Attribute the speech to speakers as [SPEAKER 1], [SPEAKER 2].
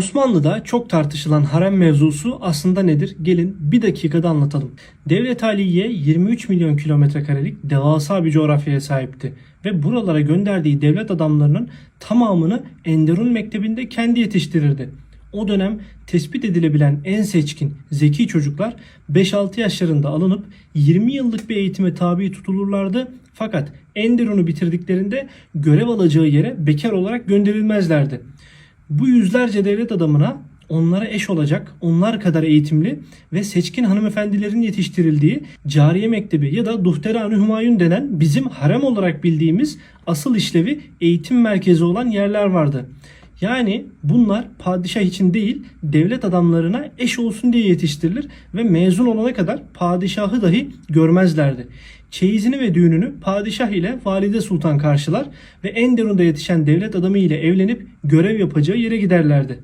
[SPEAKER 1] Osmanlı'da çok tartışılan harem mevzusu aslında nedir? Gelin bir dakikada anlatalım. Devlet Aliye 23 milyon kilometre karelik devasa bir coğrafyaya sahipti ve buralara gönderdiği devlet adamlarının tamamını Enderun Mektebi'nde kendi yetiştirirdi. O dönem tespit edilebilen en seçkin, zeki çocuklar 5-6 yaşlarında alınıp 20 yıllık bir eğitime tabi tutulurlardı. Fakat Enderun'u bitirdiklerinde görev alacağı yere bekar olarak gönderilmezlerdi. Bu yüzlerce devlet adamına onlara eş olacak, onlar kadar eğitimli ve seçkin hanımefendilerin yetiştirildiği Cariye Mektebi ya da Duhtere-i Hümayun denen bizim harem olarak bildiğimiz asıl işlevi eğitim merkezi olan yerler vardı. Yani bunlar padişah için değil, devlet adamlarına eş olsun diye yetiştirilir ve mezun olana kadar padişahı dahi görmezlerdi. Çeyizini ve düğününü padişah ile valide sultan karşılar ve Enderun'da yetişen devlet adamı ile evlenip görev yapacağı yere giderlerdi.